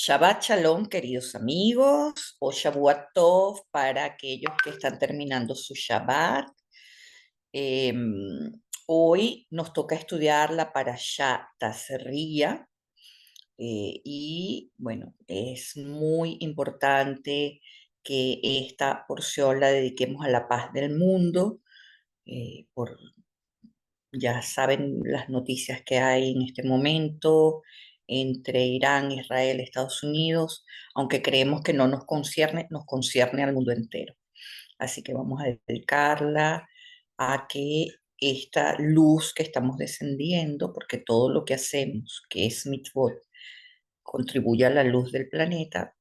Shabbat Shalom, queridos amigos, o Shavuot Tov para aquellos que están terminando su Shabbat. Hoy nos toca estudiar la Parashá Tazria y bueno, es muy importante que esta porción la dediquemos a la paz del mundo. Ya saben las noticias que hay en este momento entre Irán, Israel, Estados Unidos, aunque creemos que no nos concierne al mundo entero. Así que vamos a dedicarla a que esta luz que estamos descendiendo, porque todo lo que hacemos, que es mitzvot, contribuye a la luz del planeta,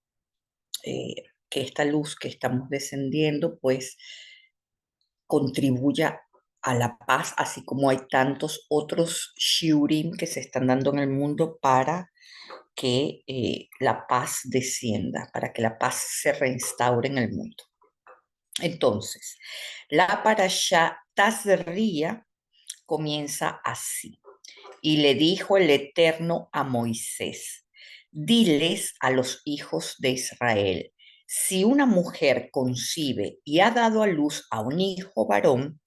que esta luz que estamos descendiendo, pues contribuya a la paz, así como hay tantos otros shiurim que se están dando en el mundo para que la paz descienda, para que la paz se reinstaure en el mundo. Entonces, la parashá Tazria comienza así. Y le dijo el Eterno a Moisés, diles a los hijos de Israel, si una mujer concibe y ha dado a luz a un hijo varón,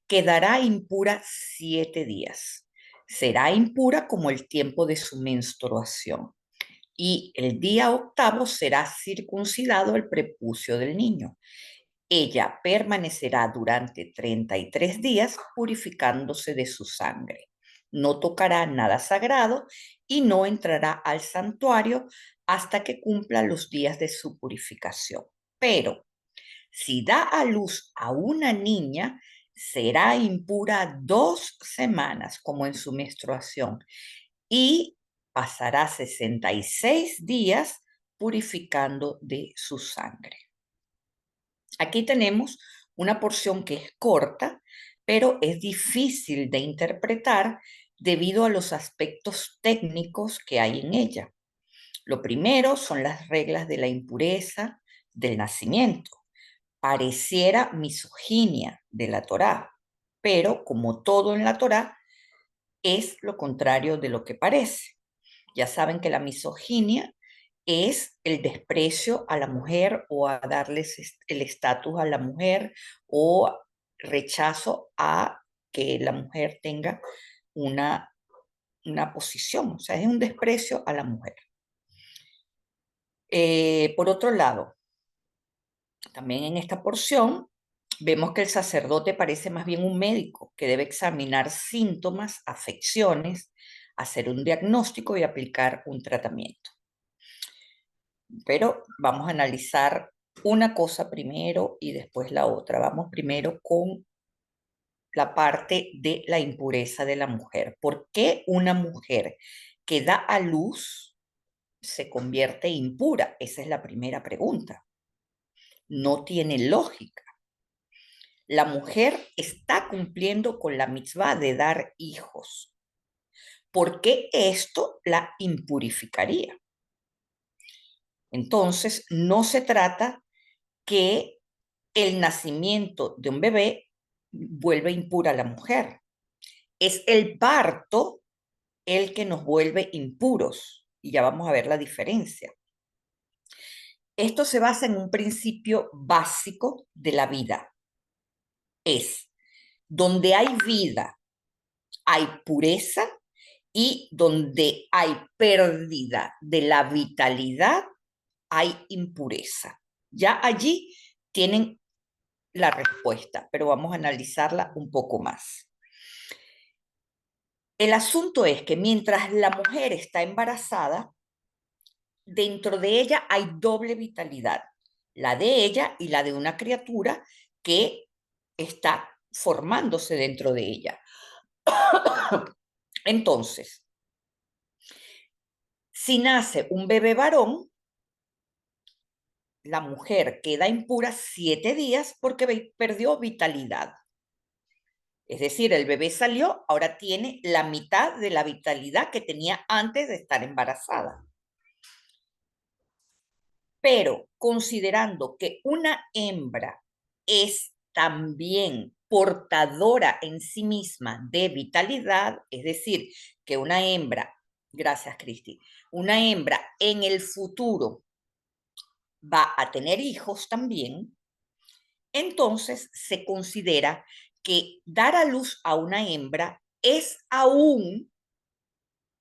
quedará impura 7 días. Será impura como el tiempo de su menstruación. Y el día octavo será circuncidado el prepucio del niño. Ella permanecerá durante 33 días purificándose de su sangre. No tocará nada sagrado y no entrará al santuario hasta que cumpla los días de su purificación. Pero si da a luz a una niña, será impura 2 semanas, como en su menstruación, y pasará 66 días purificando de su sangre. Aquí tenemos una porción que es corta, pero es difícil de interpretar debido a los aspectos técnicos que hay en ella. Lo primero son las reglas de la impureza del nacimiento. Pareciera misoginia de la Torá, pero como todo en la Torá, es lo contrario de lo que parece. Ya saben que la misoginia es el desprecio a la mujer o a darles el estatus a la mujer o rechazo a que la mujer tenga una, una posición, o sea, es un desprecio a la mujer. Por otro lado, también en esta porción vemos que el sacerdote parece más bien un médico que debe examinar síntomas, afecciones, hacer un diagnóstico y aplicar un tratamiento. Pero vamos a analizar una cosa primero y después la otra. Vamos primero con la parte de la impureza de la mujer. ¿Por qué una mujer que da a luz se convierte impura? Esa es la primera pregunta. No tiene lógica. La mujer está cumpliendo con la mitzvah de dar hijos. ¿Por qué esto la impurificaría? Entonces, no se trata que el nacimiento de un bebé vuelve impura a la mujer. Es el parto el que nos vuelve impuros. Y ya vamos a ver la diferencia. Esto se basa en un principio básico de la vida. Es donde hay vida, hay pureza, y donde hay pérdida de la vitalidad, hay impureza. Ya allí tienen la respuesta, pero vamos a analizarla un poco más. El asunto es que mientras la mujer está embarazada, dentro de ella hay doble vitalidad, la de ella y la de una criatura que está formándose dentro de ella. Entonces, si nace un bebé varón, la mujer queda impura 7 días porque perdió vitalidad. Es decir, el bebé salió, ahora tiene la mitad de la vitalidad que tenía antes de estar embarazada. Pero considerando que una hembra es también portadora en sí misma de vitalidad, es decir, que una hembra Gracias, Cristi. Una hembra en el futuro va a tener hijos también, entonces se considera que dar a luz a una hembra es aún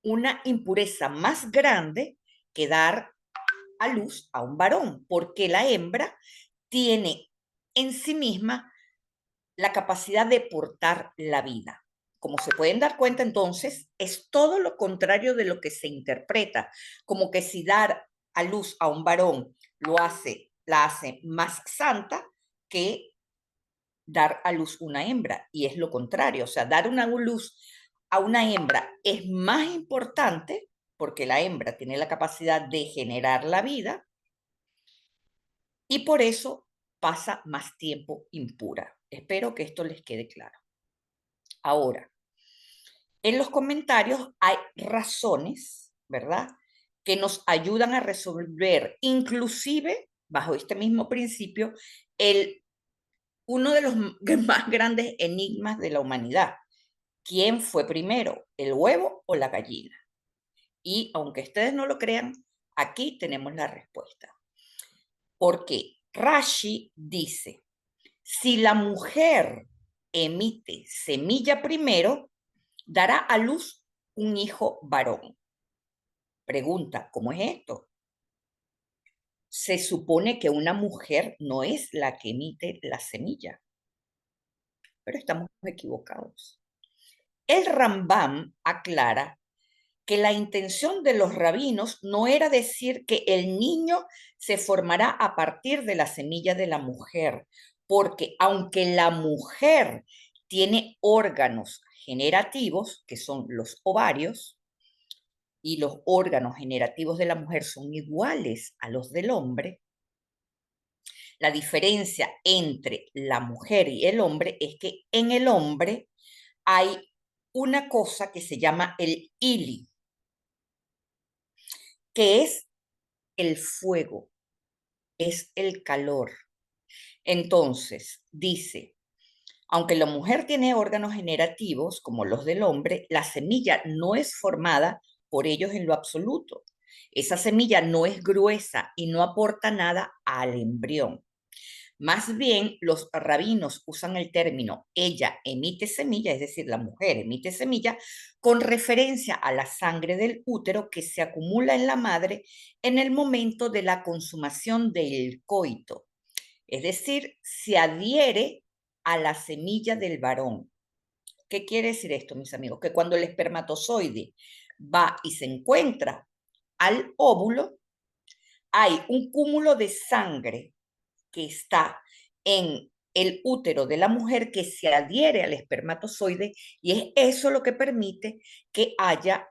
una impureza más grande que dar a luz a un varón, porque la hembra tiene en sí misma la capacidad de portar la vida. Como se pueden dar cuenta, entonces, es todo lo contrario de lo que se interpreta, como que si dar a luz a un varón la hace más santa que dar a luz una hembra, y es lo contrario, o sea, dar una luz a una hembra es más importante porque la hembra tiene la capacidad de generar la vida y por eso pasa más tiempo impura. Espero que esto les quede claro. Ahora, en los comentarios hay razones, ¿verdad? Que nos ayudan a resolver, inclusive bajo este mismo principio, uno de los más grandes enigmas de la humanidad. ¿Quién fue primero, el huevo o la gallina? Y aunque ustedes no lo crean, aquí tenemos la respuesta. Porque Rashi dice, si la mujer emite semilla primero, dará a luz un hijo varón. Pregunta, ¿cómo es esto? Se supone que una mujer no es la que emite la semilla, pero estamos equivocados. El Rambam aclara que la intención de los rabinos no era decir que el niño se formará a partir de la semilla de la mujer, porque aunque la mujer tiene órganos generativos, que son los ovarios, y los órganos generativos de la mujer son iguales a los del hombre, la diferencia entre la mujer y el hombre es que en el hombre hay una cosa que se llama el ili, que es el fuego, es el calor. Entonces, dice, aunque la mujer tiene órganos generativos como los del hombre, la semilla no es formada por ellos en lo absoluto. Esa semilla no es gruesa y no aporta nada al embrión. Más bien, los rabinos usan el término ella emite semilla, es decir, la mujer emite semilla, con referencia a la sangre del útero que se acumula en la madre en el momento de la consumación del coito. Es decir, se adhiere a la semilla del varón. ¿Qué quiere decir esto, mis amigos? Que cuando el espermatozoide va y se encuentra al óvulo, hay un cúmulo de sangre que está en el útero de la mujer que se adhiere al espermatozoide y es eso lo que permite que haya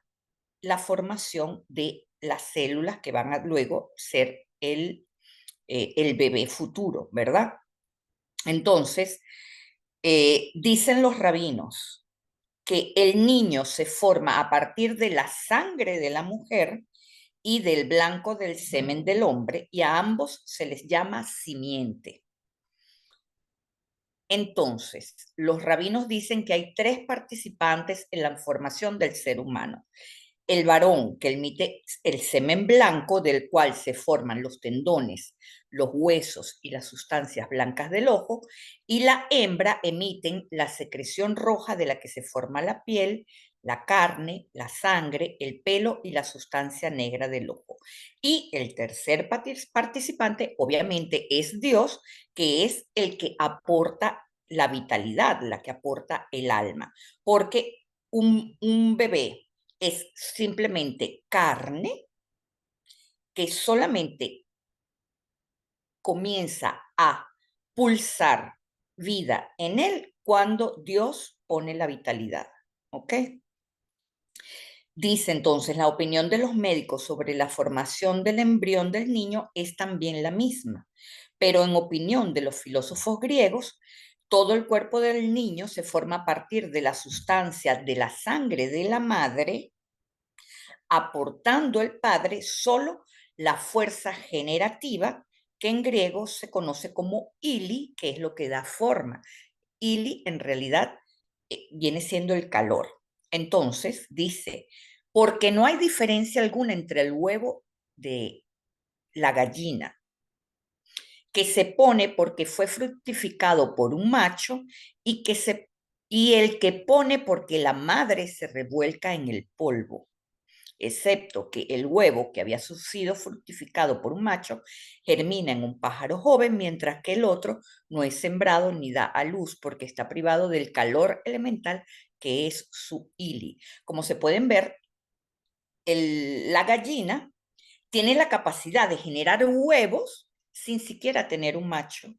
la formación de las células que van a luego ser el bebé futuro, ¿verdad? Entonces, dicen los rabinos que el niño se forma a partir de la sangre de la mujer y del blanco del semen del hombre, y a ambos se les llama simiente. Entonces, los rabinos dicen que hay tres participantes en la formación del ser humano. El varón, que emite el semen blanco del cual se forman los tendones, los huesos y las sustancias blancas del ojo, y la hembra emiten la secreción roja de la que se forma la piel, la carne, la sangre, el pelo y la sustancia negra del ojo. Y el tercer participante, obviamente, es Dios, que es el que aporta la vitalidad, la que aporta el alma, porque un bebé es simplemente carne que solamente comienza a pulsar vida en él cuando Dios pone la vitalidad. ¿Ok? Dice entonces, la opinión de los médicos sobre la formación del embrión del niño es también la misma, pero en opinión de los filósofos griegos, todo el cuerpo del niño se forma a partir de la sustancia de la sangre de la madre, aportando el padre solo la fuerza generativa que en griego se conoce como ili, que es lo que da forma. Ili en realidad viene siendo el calor. Entonces dice, porque no hay diferencia alguna entre el huevo de la gallina que se pone porque fue fructificado por un macho y el que pone porque la madre se revuelca en el polvo, excepto que el huevo que había sido fructificado por un macho germina en un pájaro joven, mientras que el otro no es sembrado ni da a luz porque está privado del calor elemental que es su ili. Como se pueden ver, la gallina tiene la capacidad de generar huevos sin siquiera tener un macho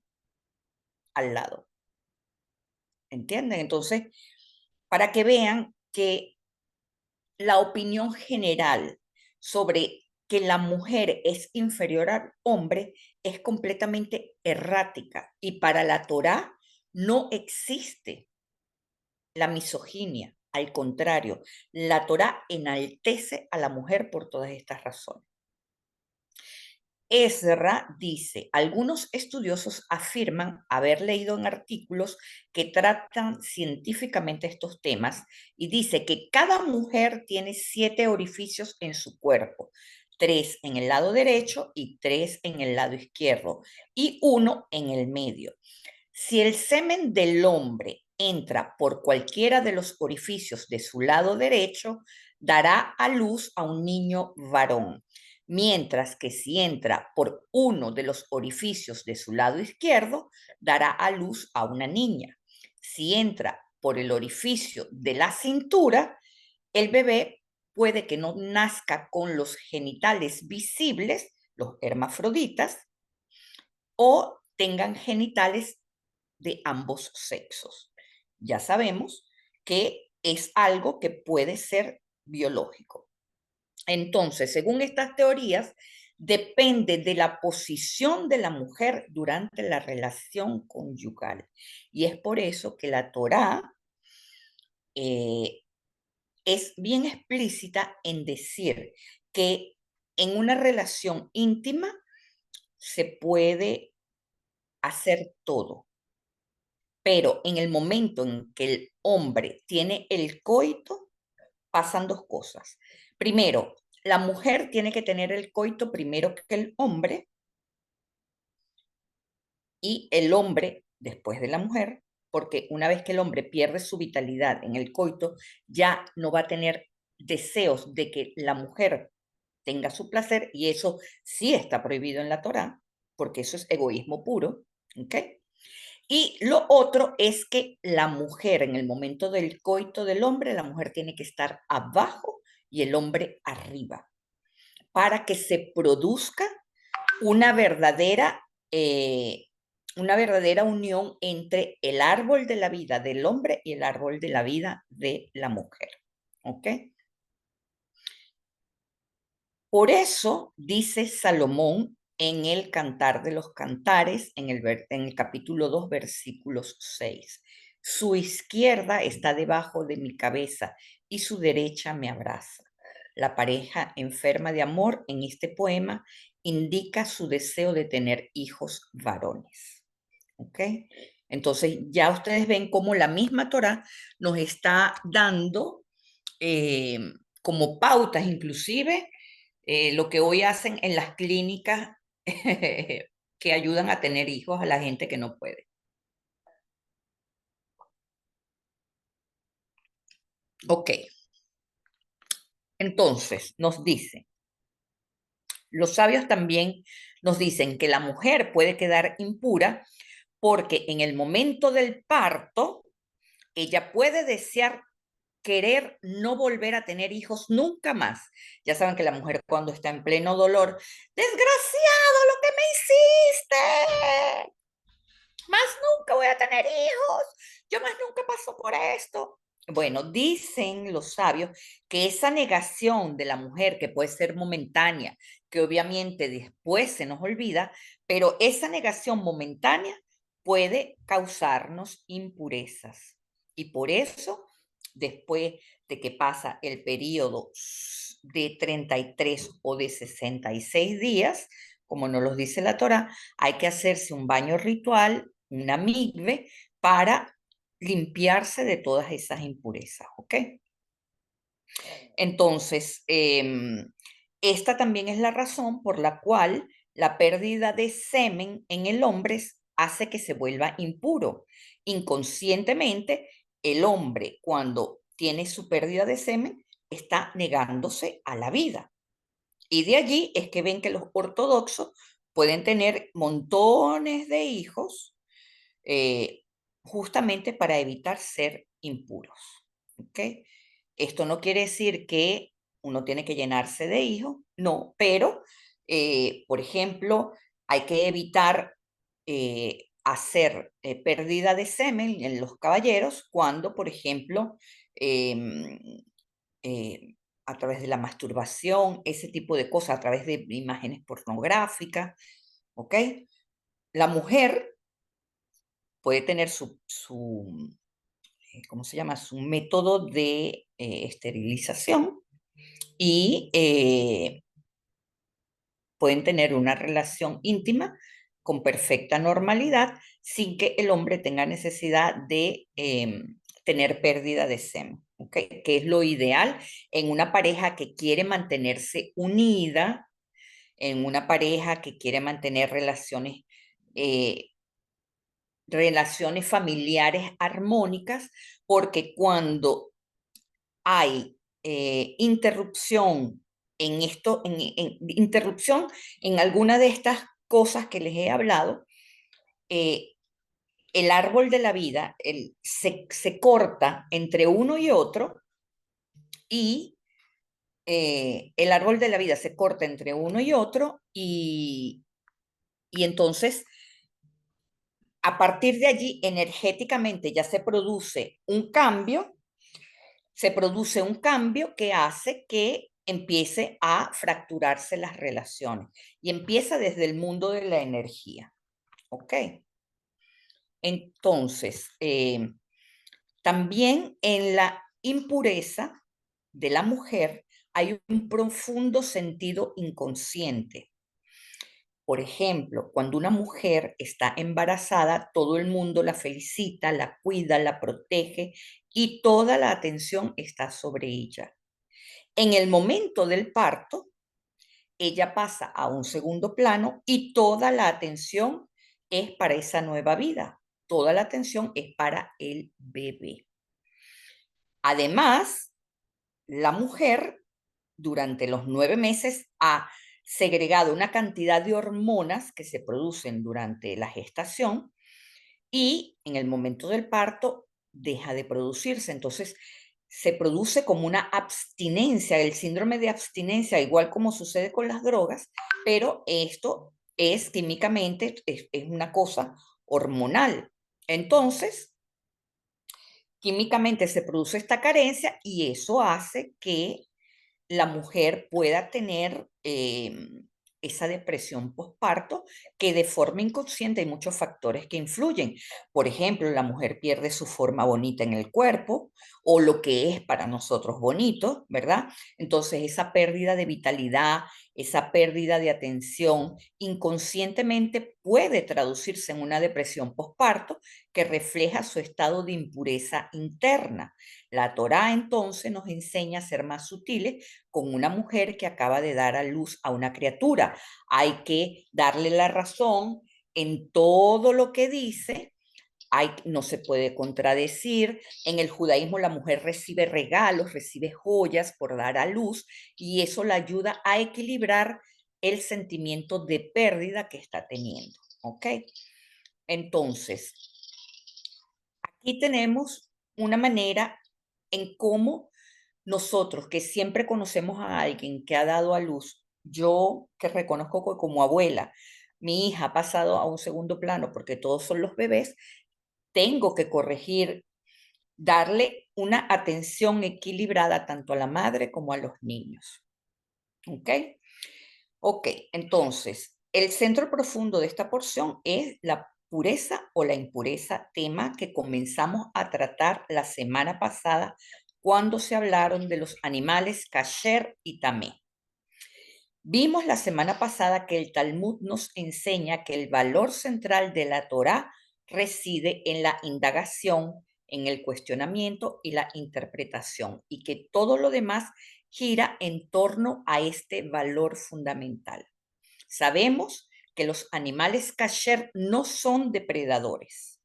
al lado. ¿Entienden? Entonces, para que vean que la opinión general sobre que la mujer es inferior al hombre es completamente errática y para la Torá no existe la misoginia. Al contrario, la Torá enaltece a la mujer por todas estas razones. Ezra dice, algunos estudiosos afirman haber leído en artículos que tratan científicamente estos temas y dice que cada mujer tiene 7 orificios en su cuerpo, 3 en el lado derecho y 3 en el lado izquierdo y 1 en el medio. Si el semen del hombre entra por cualquiera de los orificios de su lado derecho, dará a luz a un niño varón, mientras que si entra por uno de los orificios de su lado izquierdo, dará a luz a una niña. Si entra por el orificio de la cintura, el bebé puede que no nazca con los genitales visibles, los hermafroditas, o tengan genitales de ambos sexos. Ya sabemos que es algo que puede ser biológico. Entonces, según estas teorías, depende de la posición de la mujer durante la relación conyugal. Y es por eso que la Torá es bien explícita en decir que en una relación íntima se puede hacer todo, pero en el momento en que el hombre tiene el coito, pasan dos cosas. Primero, la mujer tiene que tener el coito primero que el hombre y el hombre después de la mujer, porque una vez que el hombre pierde su vitalidad en el coito, ya no va a tener deseos de que la mujer tenga su placer y eso sí está prohibido en la Torá, porque eso es egoísmo puro, ¿ok? Y lo otro es que la mujer, en el momento del coito del hombre, la mujer tiene que estar abajo y el hombre arriba, para que se produzca una verdadera, eh, una verdadera unión entre el árbol de la vida del hombre y el árbol de la vida de la mujer. ¿Ok? Por eso dice Salomón en el Cantar de los Cantares, en el capítulo 2, versículos 6. Su izquierda está debajo de mi cabeza y su derecha me abraza. La pareja enferma de amor en este poema indica su deseo de tener hijos varones. ¿Ok? Entonces ya ustedes ven cómo la misma Torah nos está dando eh, como pautas, inclusive lo que hoy hacen en las clínicas que ayudan a tener hijos a la gente que no puede. Ok, entonces nos dice, los sabios también nos dicen que la mujer puede quedar impura porque en el momento del parto, ella puede desear querer no volver a tener hijos nunca más. Ya saben que la mujer cuando está en pleno dolor, desgraciado lo que me hiciste, más nunca voy a tener hijos, yo más nunca paso por esto. Bueno, dicen los sabios que esa negación de la mujer, que puede ser momentánea, que obviamente después se nos olvida, pero esa negación momentánea puede causarnos impurezas. Y por eso, después de que pasa el periodo de 33 o de 66 días, como nos lo dice la Torah, hay que hacerse un baño ritual, una migbe, para limpiarse de todas esas impurezas, ¿ok? Entonces, esta también es la razón por la cual la pérdida de semen en el hombre hace que se vuelva impuro. Inconscientemente, el hombre, cuando tiene su pérdida de semen, está negándose a la vida. Y de allí es que ven que los ortodoxos pueden tener montones de hijos eh, justamente para evitar ser impuros. ¿Ok? Esto no quiere decir que uno tiene que llenarse de hijos, no, pero, por ejemplo, hay que evitar hacer pérdida de semen en los caballeros cuando, por ejemplo, em, eh, a través de la masturbación, ese tipo de cosas, a través de imágenes pornográficas, ¿ok? La mujer puede tener ¿cómo se llama? Su método de esterilización y pueden tener una relación íntima con perfecta normalidad sin que el hombre tenga necesidad de tener pérdida de semen, ¿ok? Que es lo ideal en una pareja que quiere mantenerse unida, en una pareja que quiere mantener eh, relaciones familiares armónicas, porque cuando hay interrupción en esto, interrupción en alguna de estas cosas que les he hablado, eh, el árbol de la vida se corta entre uno y otro y el árbol de la vida se corta entre uno y otro y entonces a partir de allí energéticamente ya se produce un cambio que hace que empiece a fracturarse las relaciones y empieza desde el mundo de la energía. ¿Ok? Entonces, también en la impureza de la mujer hay un profundo sentido inconsciente. Por ejemplo, cuando una mujer está embarazada, todo el mundo la felicita, la cuida, la protege y toda la atención está sobre ella. En el momento del parto, ella pasa a un segundo plano y toda la atención es para esa nueva vida. Toda la atención es para el bebé. Además, la mujer durante los 9 meses ha segregado una cantidad de hormonas que se producen durante la gestación y en el momento del parto deja de producirse. Entonces, se produce como una abstinencia, el síndrome de abstinencia, igual como sucede con las drogas, pero esto es químicamente, es una cosa hormonal. Entonces, químicamente se produce esta carencia y eso hace que la mujer pueda tener esa depresión postparto que de forma inconsciente hay muchos factores que influyen. Por ejemplo, la mujer pierde su forma bonita en el cuerpo o lo que es para nosotros bonito, ¿verdad? Entonces, esa pérdida de vitalidad, esa pérdida de atención, inconscientemente puede traducirse en una depresión postparto que refleja su estado de impureza interna. La Torá entonces nos enseña a ser más sutiles con una mujer que acaba de dar a luz a una criatura. Hay que darle la razón en todo lo que dice. No se puede contradecir. En el judaísmo la mujer recibe regalos, recibe joyas por dar a luz y eso la ayuda a equilibrar el sentimiento de pérdida que está teniendo. ¿Ok? Entonces, aquí tenemos una manera en cómo nosotros que siempre conocemos a alguien que ha dado a luz, yo que reconozco que como abuela, mi hija ha pasado a un segundo plano porque todos son los bebés, tengo que corregir, darle una atención equilibrada tanto a la madre como a los niños. ¿Ok? Ok, entonces, el centro profundo de esta porción es la pureza o la impureza, tema que comenzamos a tratar la semana pasada cuando se hablaron de los animales kasher y tamé. Vimos la semana pasada que el Talmud nos enseña que el valor central de la Torá reside en la indagación en el cuestionamiento y la interpretación, y que todo lo demás gira en torno a este valor fundamental. Sabemos que los animales kasher no son depredadores,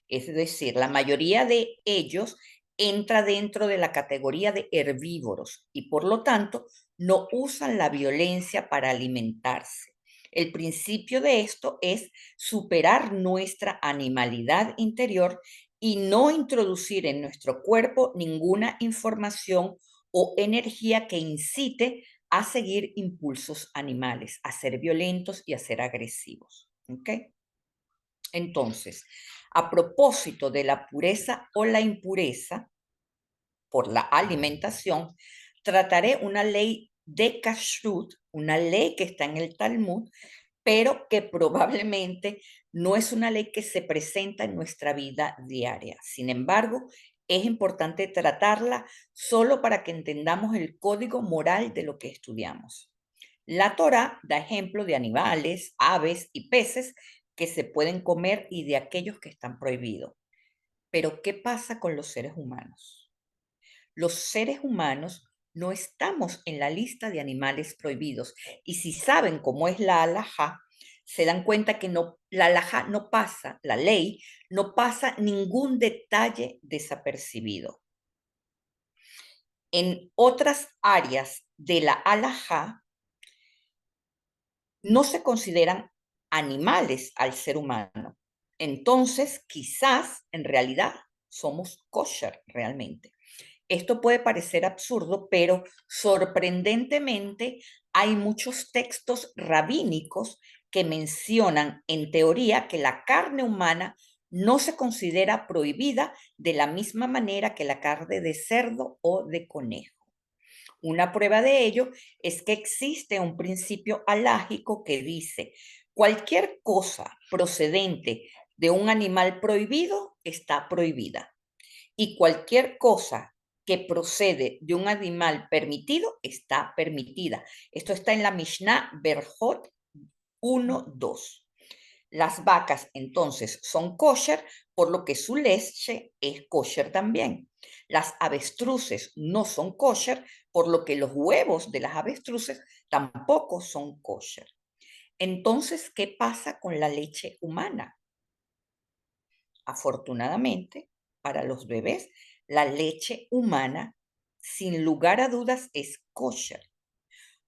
es decir, la mayoría de ellos entra dentro de la categoría de herbívoros y por lo tanto no usan la violencia para alimentarse. El principio de esto es superar nuestra animalidad interior y no introducir en nuestro cuerpo ninguna información o energía que incite a seguir impulsos animales, a ser violentos y a ser agresivos. ¿Ok? Entonces, a propósito de la pureza o la impureza por la alimentación, trataré una ley de kashrut, una ley que está en el Talmud, pero que probablemente no es una ley que se presenta en nuestra vida diaria. Sin embargo, es importante tratarla solo para que entendamos el código moral de lo que estudiamos. La Torá da ejemplo de animales, aves y peces que se pueden comer y de aquellos que están prohibidos. Pero, ¿qué pasa con los seres humanos? Los seres humanos no estamos en la lista de animales prohibidos. Y si saben cómo es la halajá, se dan cuenta que no, la halajá no pasa, la ley no pasa ningún detalle desapercibido. En otras áreas de la halajá no se consideran animales al ser humano. Entonces, quizás en realidad somos kosher realmente. Esto puede parecer absurdo, pero sorprendentemente hay muchos textos rabínicos que mencionan en teoría que la carne humana no se considera prohibida de la misma manera que la carne de cerdo o de conejo. Una prueba de ello es que existe un principio alágico que dice, cualquier cosa procedente de un animal prohibido está prohibida y cualquier cosa que procede de un animal permitido está permitida. Esto está en la Mishnah Berjot 1:2. Las vacas entonces son kosher, por lo que su leche es kosher también. Las avestruces no son kosher, por lo que los huevos de las avestruces tampoco son kosher. Entonces, ¿qué pasa con la leche humana? Afortunadamente, para los bebés, la leche humana, sin lugar a dudas, es kosher,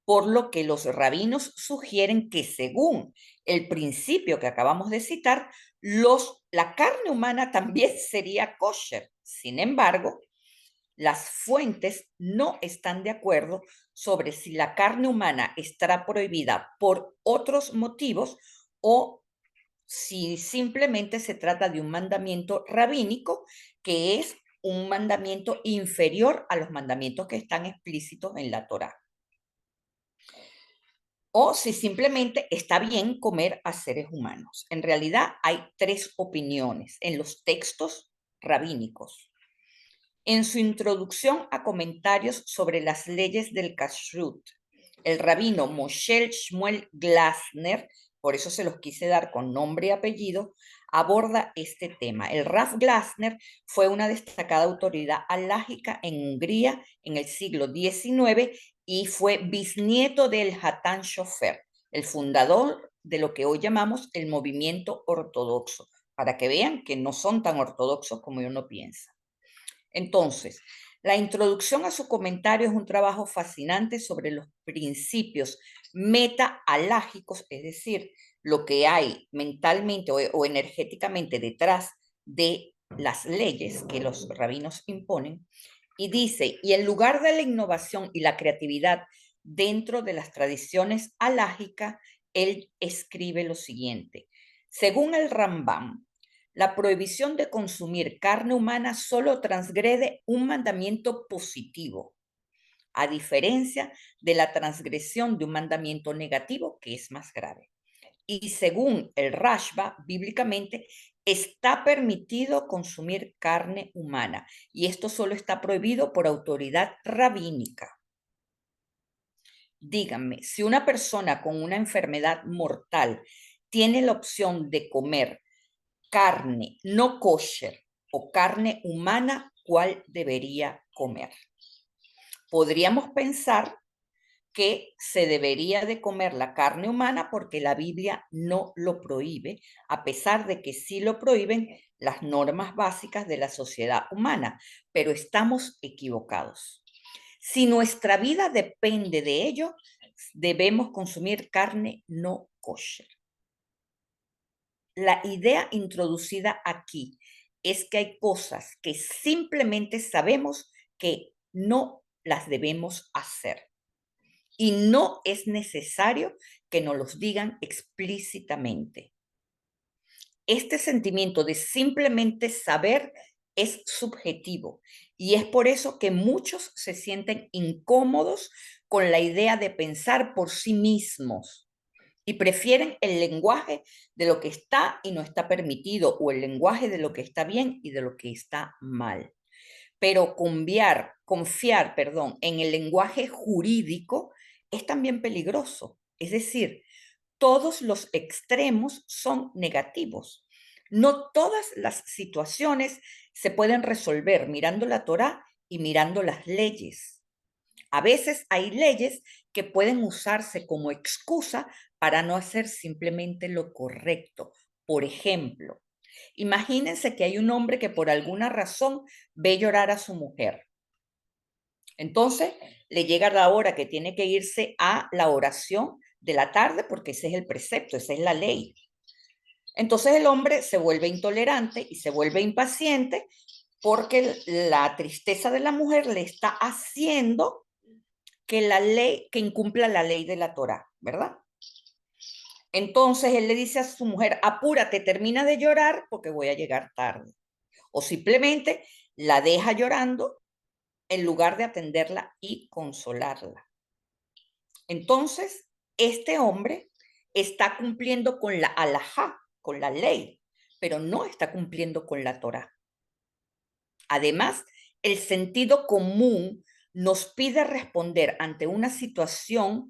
por lo que los rabinos sugieren que según el principio que acabamos de citar, la carne humana también sería kosher. Sin embargo, las fuentes no están de acuerdo sobre si la carne humana estará prohibida por otros motivos o si simplemente se trata de un mandamiento rabínico, que es un mandamiento inferior a los mandamientos que están explícitos en la Torá. O si simplemente está bien comer a seres humanos. En realidad hay tres opiniones en los textos rabínicos. En su introducción a comentarios sobre las leyes del kashrut, el rabino Moshe Shmuel Glasner, por eso se los quise dar con nombre y apellido, aborda este tema. El Rav Glasner fue una destacada autoridad alágica en Hungría en el siglo XIX y fue bisnieto del Hatan Sofer, el fundador de lo que hoy llamamos el movimiento ortodoxo, para que vean que no son tan ortodoxos como uno piensa. Entonces, la introducción a su comentario es un trabajo fascinante sobre los principios meta-alágicos, es decir, lo que hay mentalmente o energéticamente detrás de las leyes que los rabinos imponen. Y dice, y en lugar de la innovación y la creatividad dentro de las tradiciones alágicas, él escribe lo siguiente. Según el Rambam, la prohibición de consumir carne humana solo transgrede un mandamiento positivo, a diferencia de la transgresión de un mandamiento negativo que es más grave. Y según el Rashba, bíblicamente, está permitido consumir carne humana y esto solo está prohibido por autoridad rabínica. Díganme, si una persona con una enfermedad mortal tiene la opción de comer carne no kosher o carne humana, ¿cuál debería comer? Podríamos pensar que se debería de comer la carne humana porque la Biblia no lo prohíbe, a pesar de que sí lo prohíben las normas básicas de la sociedad humana, pero estamos equivocados. Si nuestra vida depende de ello, debemos consumir carne no kosher. La idea introducida aquí es que hay cosas que simplemente sabemos que no las debemos hacer. Y no es necesario que nos los digan explícitamente. Este sentimiento de simplemente saber es subjetivo y es por eso que muchos se sienten incómodos con la idea de pensar por sí mismos y prefieren el lenguaje de lo que está y no está permitido o el lenguaje de lo que está bien y de lo que está mal. Pero confiar, en el lenguaje jurídico es también peligroso. Es decir, todos los extremos son negativos. No todas las situaciones se pueden resolver mirando la Torá y mirando las leyes. A veces hay leyes que pueden usarse como excusa para no hacer simplemente lo correcto. Por ejemplo, imagínense que hay un hombre que por alguna razón ve llorar a su mujer. Entonces, le llega la hora que tiene que irse a la oración de la tarde porque ese es el precepto, esa es la ley. Entonces el hombre se vuelve intolerante y se vuelve impaciente porque la tristeza de la mujer le está haciendo que incumpla la ley de la Torá, ¿verdad? Entonces él le dice a su mujer, apúrate, termina de llorar porque voy a llegar tarde. O simplemente la deja llorando en lugar de atenderla y consolarla. Entonces, este hombre está cumpliendo con la alajá, con la ley, pero no está cumpliendo con la Torá. Además, el sentido común nos pide responder ante una situación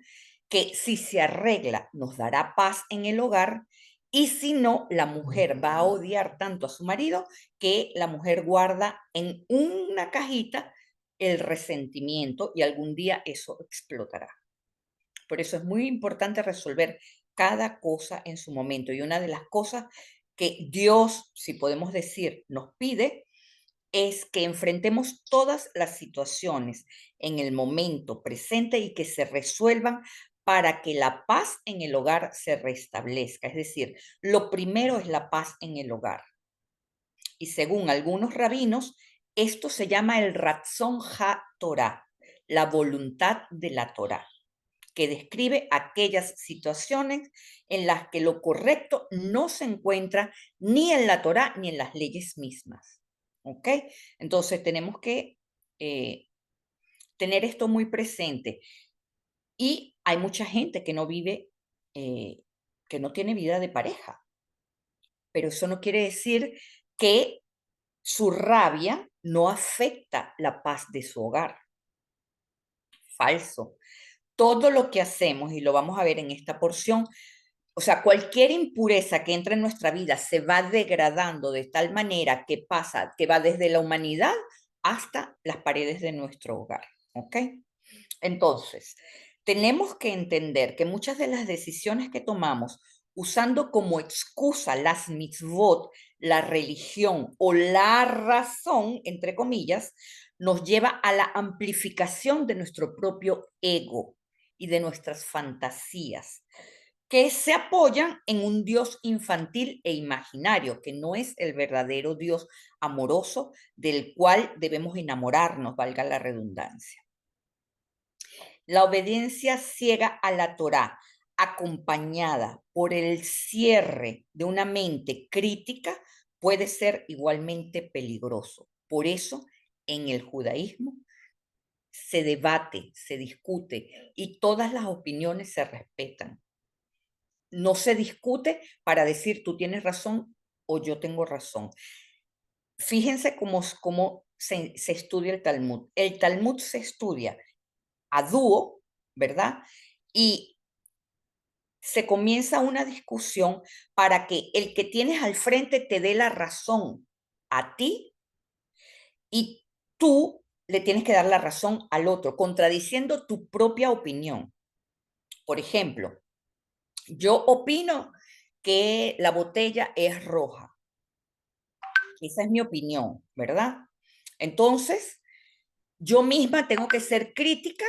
que si se arregla nos dará paz en el hogar y si no, la mujer va a odiar tanto a su marido que la mujer guarda en una cajita el resentimiento y algún día eso explotará. Por eso es muy importante resolver cada cosa en su momento. Y una de las cosas que Dios, si podemos decir, nos pide es que enfrentemos todas las situaciones en el momento presente y que se resuelvan para que la paz en el hogar se restablezca. Es decir, lo primero es la paz en el hogar. Y según algunos rabinos, esto se llama el Ratzon HaTorah, la voluntad de la Torah, que describe aquellas situaciones en las que lo correcto no se encuentra ni en la Torá ni en las leyes mismas. ¿Ok? Entonces tenemos que tener esto muy presente. Y hay mucha gente que no vive, que no tiene vida de pareja, pero eso no quiere decir que su rabia no afecta la paz de su hogar. Falso. Todo lo que hacemos, y lo vamos a ver en esta porción, o sea, cualquier impureza que entra en nuestra vida se va degradando de tal manera que pasa, que va desde la humanidad hasta las paredes de nuestro hogar, ¿ok? Entonces, tenemos que entender que muchas de las decisiones que tomamos usando como excusa las mitzvot, la religión o la razón, entre comillas, nos lleva a la amplificación de nuestro propio ego y de nuestras fantasías, que se apoyan en un Dios infantil e imaginario, que no es el verdadero Dios amoroso del cual debemos enamorarnos, valga la redundancia. La obediencia ciega a la Torá, acompañada por el cierre de una mente crítica, puede ser igualmente peligroso. Por eso, en el judaísmo se debate, se discute y todas las opiniones se respetan. No se discute para decir tú tienes razón o yo tengo razón. Fíjense cómo se estudia el Talmud. El Talmud se estudia a dúo, ¿verdad? Y se comienza una discusión para que el que tienes al frente te dé la razón a ti y tú le tienes que dar la razón al otro, contradiciendo tu propia opinión. Por ejemplo, yo opino que la botella es roja. Esa es mi opinión, ¿verdad? Entonces, yo misma tengo que ser crítica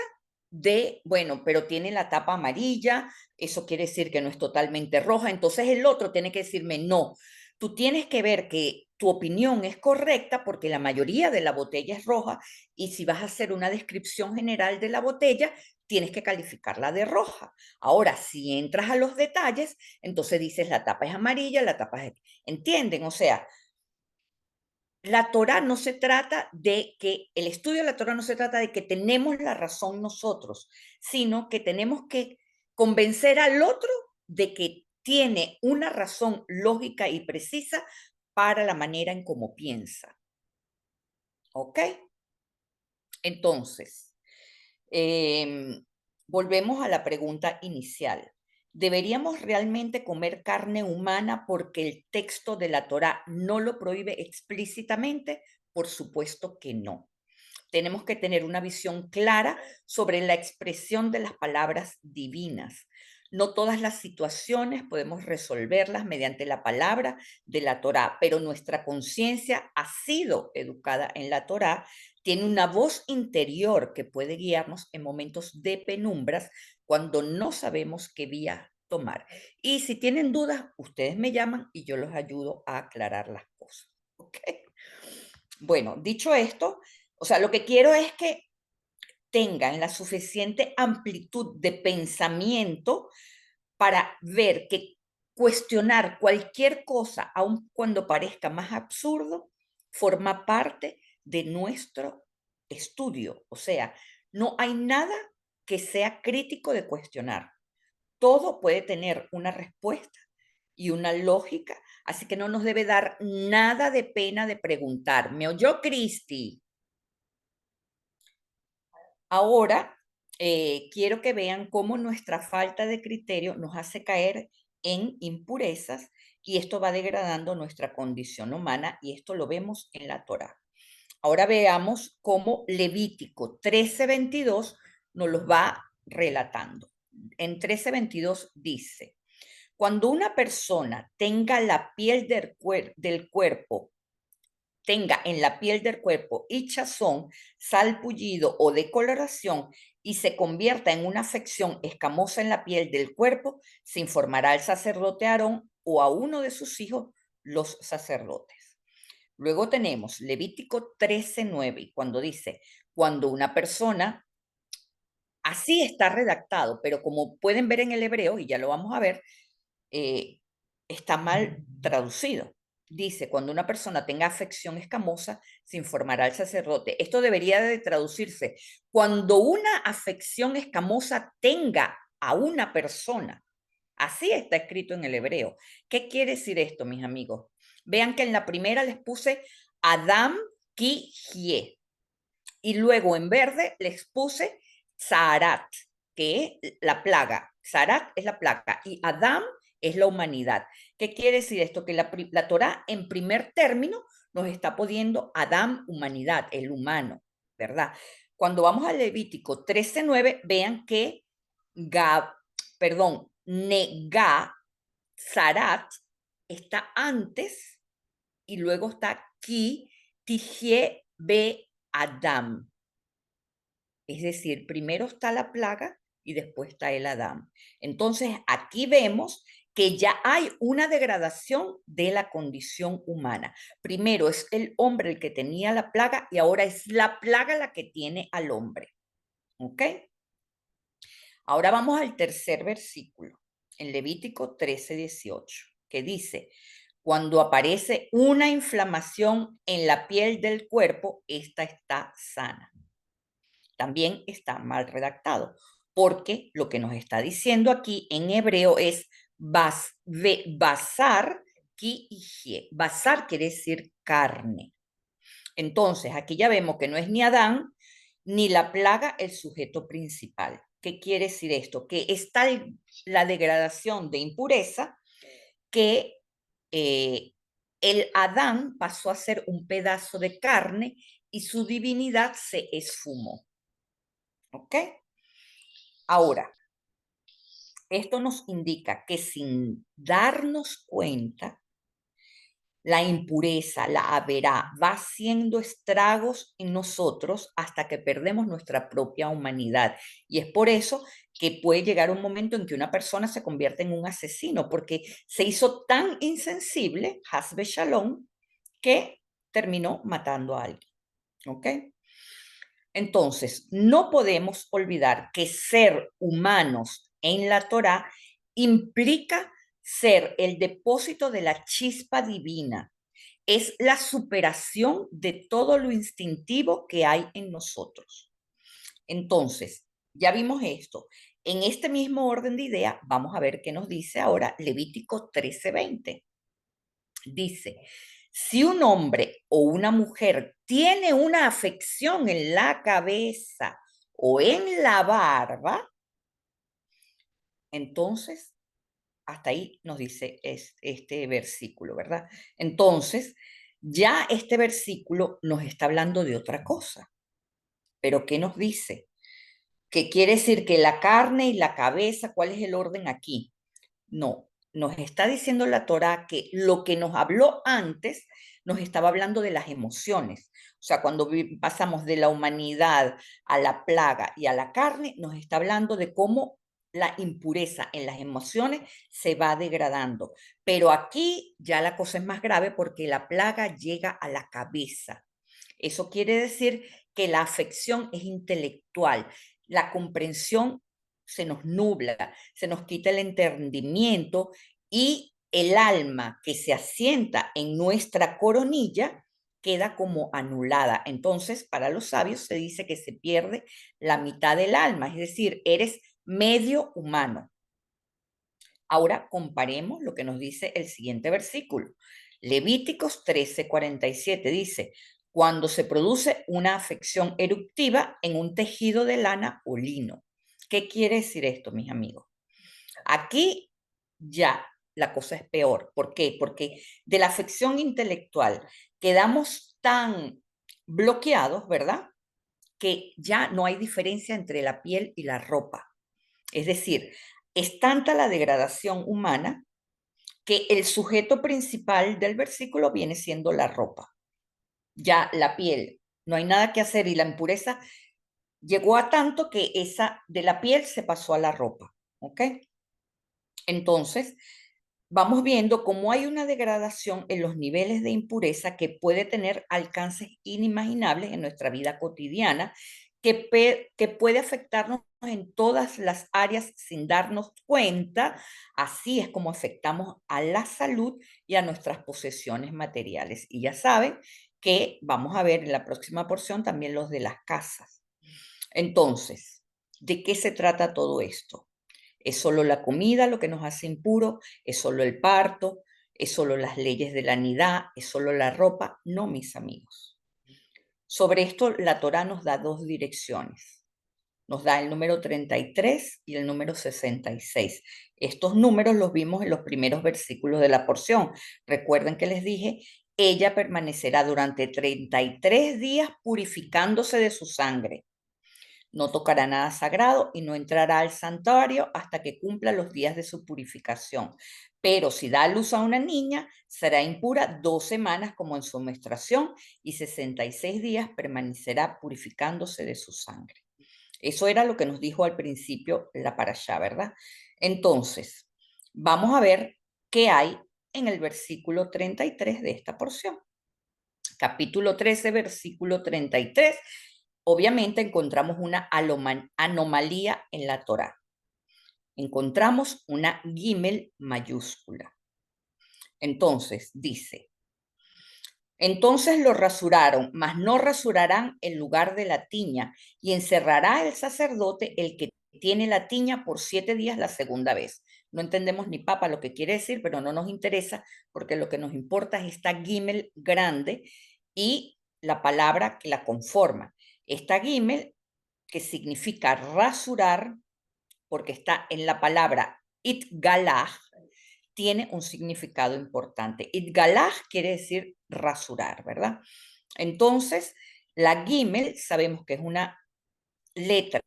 de, bueno, pero tiene la tapa amarilla, eso quiere decir que no es totalmente roja, entonces el otro tiene que decirme, no, tú tienes que ver que tu opinión es correcta porque la mayoría de la botella es roja y si vas a hacer una descripción general de la botella, tienes que calificarla de roja. Ahora, si entras a los detalles, entonces dices la tapa es amarilla, la tapa es... ¿Entienden? O sea, la Torá no se trata de que, el estudio de la Torá no se trata de que tenemos la razón nosotros, sino que tenemos que convencer al otro de que tiene una razón lógica y precisa para la manera en cómo piensa. ¿Ok? Entonces, volvemos a la pregunta inicial. ¿Deberíamos realmente comer carne humana porque el texto de la Torá no lo prohíbe explícitamente? Por supuesto que no. Tenemos que tener una visión clara sobre la expresión de las palabras divinas. No todas las situaciones podemos resolverlas mediante la palabra de la Torá, pero nuestra conciencia ha sido educada en la Torá, tiene una voz interior que puede guiarnos en momentos de penumbras cuando no sabemos qué vía tomar. Y si tienen dudas, ustedes me llaman y yo los ayudo a aclarar las cosas. ¿Ok? Bueno, dicho esto, o sea, lo que quiero es que tengan la suficiente amplitud de pensamiento para ver que cuestionar cualquier cosa, aun cuando parezca más absurdo, forma parte de nuestro estudio. O sea, no hay nada que sea crítico de cuestionar. Todo puede tener una respuesta y una lógica, así que no nos debe dar nada de pena de preguntar. ¿Me oyó Cristi? Ahora, quiero que vean cómo nuestra falta de criterio nos hace caer en impurezas y esto va degradando nuestra condición humana y esto lo vemos en la Torá. Ahora veamos cómo Levítico 13:22 nos los va relatando. En 13:22 dice, cuando una persona tenga la piel del cuerpo tenga en la piel del cuerpo hinchazón, salpullido o decoloración y se convierta en una afección escamosa en la piel del cuerpo, se informará al sacerdote Aarón o a uno de sus hijos, los sacerdotes. Luego tenemos Levítico 13:9, y cuando dice, cuando una persona, así está redactado, pero como pueden ver en el hebreo, y ya lo vamos a ver, eh, está mal traducido. Dice, cuando una persona tenga afección escamosa, se informará al sacerdote. Esto debería de traducirse, cuando una afección escamosa tenga a una persona. Así está escrito en el hebreo. ¿Qué quiere decir esto, mis amigos? Vean que en la primera les puse Adam ki hie y luego en verde les puse Zaharat, que es la plaga. Zaharat es la plaga y Adam es la humanidad. ¿Qué quiere decir esto? Que la Torah en primer término nos está poniendo Adam, humanidad, el humano, ¿verdad? Cuando vamos al Levítico 13:9, vean que Gab, perdón, Nega, Zarat está antes y luego está Ki, Tijie, Be, Adam. Es decir, primero está la plaga y después está el Adán. Entonces, aquí vemos que ya hay una degradación de la condición humana. Primero es el hombre el que tenía la plaga y ahora es la plaga la que tiene al hombre. ¿Ok? Ahora vamos al tercer versículo, en Levítico 13:18, que dice, cuando aparece una inflamación en la piel del cuerpo, esta está sana. También está mal redactado, porque lo que nos está diciendo aquí en hebreo es basar ki ije. Basar quiere decir carne. Entonces, aquí ya vemos que no es ni Adán ni la plaga el sujeto principal. ¿Qué quiere decir esto? Que está la degradación de impureza que El Adán pasó a ser un pedazo de carne y su divinidad se esfumó. ¿Ok? Ahora, esto nos indica que sin darnos cuenta, la impureza, la averá, va haciendo estragos en nosotros hasta que perdemos nuestra propia humanidad. Y es por eso que puede llegar un momento en que una persona se convierte en un asesino, porque se hizo tan insensible, Hasbe Shalom, que terminó matando a alguien. ¿Ok? Entonces, no podemos olvidar que ser humanos en la Torá implica ser el depósito de la chispa divina. Es la superación de todo lo instintivo que hay en nosotros. Entonces, ya vimos esto. En este mismo orden de idea, vamos a ver qué nos dice ahora Levítico 13:20. Dice, si un hombre o una mujer tiene una afección en la cabeza o en la barba, entonces, hasta ahí nos dice este versículo, ¿verdad? Entonces, ya este versículo nos está hablando de otra cosa. ¿Pero qué nos dice? ¿Qué quiere decir que la carne y la cabeza, cuál es el orden aquí? No, nos está diciendo la Torá que lo que nos habló antes nos estaba hablando de las emociones. O sea, cuando pasamos de la humanidad a la plaga y a la carne, nos está hablando de cómo la impureza en las emociones se va degradando. Pero aquí ya la cosa es más grave porque la plaga llega a la cabeza. Eso quiere decir que la afección es intelectual, la comprensión se nos nubla, se nos quita el entendimiento y el alma que se asienta en nuestra coronilla queda como anulada. Entonces, para los sabios se dice que se pierde la mitad del alma, es decir, eres medio humano. Ahora comparemos lo que nos dice el siguiente versículo. Levíticos 13:47 dice, cuando se produce una afección eruptiva en un tejido de lana o lino. ¿Qué quiere decir esto, mis amigos? Aquí ya la cosa es peor. ¿Por qué? Porque de la afección intelectual quedamos tan bloqueados, ¿verdad? Que ya no hay diferencia entre la piel y la ropa. Es decir, es tanta la degradación humana que el sujeto principal del versículo viene siendo la ropa. Ya la piel, no hay nada que hacer y la impureza llegó a tanto que esa de la piel se pasó a la ropa, ¿ok? Entonces, vamos viendo cómo hay una degradación en los niveles de impureza que puede tener alcances inimaginables en nuestra vida cotidiana, que puede afectarnos en todas las áreas sin darnos cuenta. Así es como afectamos a la salud y a nuestras posesiones materiales. Y ya saben que vamos a ver en la próxima porción también los de las casas. Entonces, ¿de qué se trata todo esto? ¿Es solo la comida lo que nos hace impuros? ¿Es solo el parto? ¿Es solo las leyes de la nidad? ¿Es solo la ropa? No, mis amigos. Sobre esto, la Torá nos da dos direcciones. Nos da el número 33 y el número 66. Estos números los vimos en los primeros versículos de la porción. Recuerden que les dije, ella permanecerá durante 33 días purificándose de su sangre. No tocará nada sagrado y no entrará al santuario hasta que cumpla los días de su purificación. Pero si da a luz a una niña, será impura 2 semanas como en su menstruación y 66 días permanecerá purificándose de su sangre. Eso era lo que nos dijo al principio la parashá, ¿verdad? Entonces, vamos a ver qué hay en el versículo 33 de esta porción. Capítulo 13, versículo 33. Obviamente encontramos una anomalía en la Torá. Encontramos una gimel mayúscula. Entonces dice, entonces lo rasuraron, mas no rasurarán el lugar de la tiña, y encerrará el sacerdote el que tiene la tiña por 7 días la segunda vez. No entendemos ni papa lo que quiere decir, pero no nos interesa porque lo que nos importa es esta gimel grande y la palabra que la conforma. Esta gimel, que significa rasurar, porque está en la palabra itgalaj, tiene un significado importante. Itgalah quiere decir rasurar, ¿verdad? Entonces, la Gimel sabemos que es una letra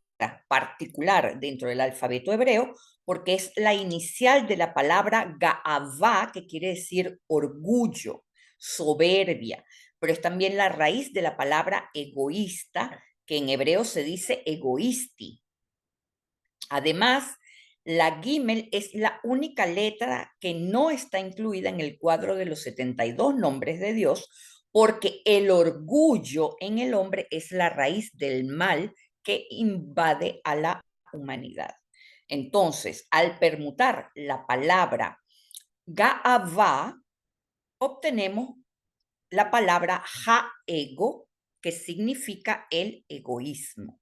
particular dentro del alfabeto hebreo porque es la inicial de la palabra Ga'avá, que quiere decir orgullo, soberbia, pero es también la raíz de la palabra egoísta, que en hebreo se dice egoisti. Además, la Gimel es la única letra que no está incluida en el cuadro de los 72 nombres de Dios, porque el orgullo en el hombre es la raíz del mal que invade a la humanidad. Entonces, al permutar la palabra Ga'avá, obtenemos la palabra Ha-ego, que significa el egoísmo.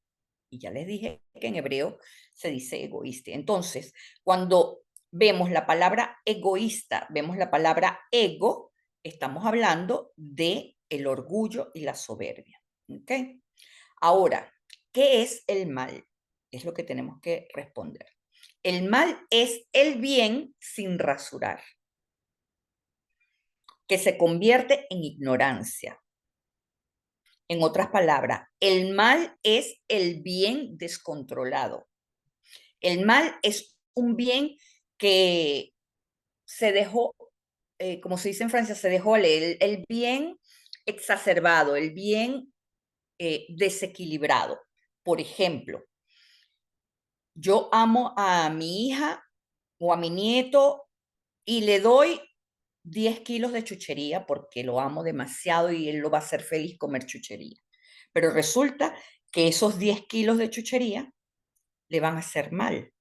Y ya les dije que en hebreo se dice egoísta. Entonces, cuando vemos la palabra egoísta, vemos la palabra ego, estamos hablando de el orgullo y la soberbia. ¿Ok? Ahora, ¿qué es el mal? Es lo que tenemos que responder. El mal es el bien sin rasurar, que se convierte en ignorancia. En otras palabras, el mal es el bien descontrolado. El mal es un bien que se dejó, como se dice en Francia, se dejó el bien exacerbado, el bien desequilibrado. Por ejemplo, yo amo a mi hija o a mi nieto y le doy 10 kilos de chuchería porque lo amo demasiado y él lo va a hacer feliz comer chuchería. Pero resulta que esos 10 kilos de chuchería le van a hacer mal.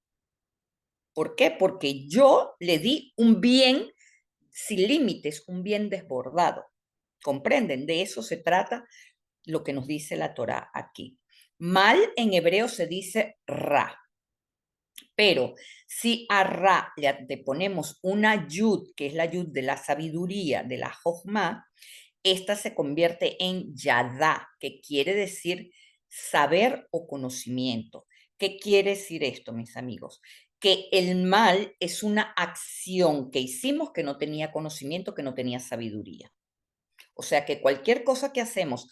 ¿Por qué? Porque yo le di un bien sin límites, un bien desbordado. ¿Comprenden? De eso se trata lo que nos dice la Torá aquí. Mal en hebreo se dice ra, pero si a ra le anteponemos una yud, que es la yud de la sabiduría, de la jochma, esta se convierte en yadá, que quiere decir saber o conocimiento. ¿Qué quiere decir esto, mis amigos? Que el mal es una acción que hicimos que no tenía conocimiento, que no tenía sabiduría. O sea que cualquier cosa que hacemos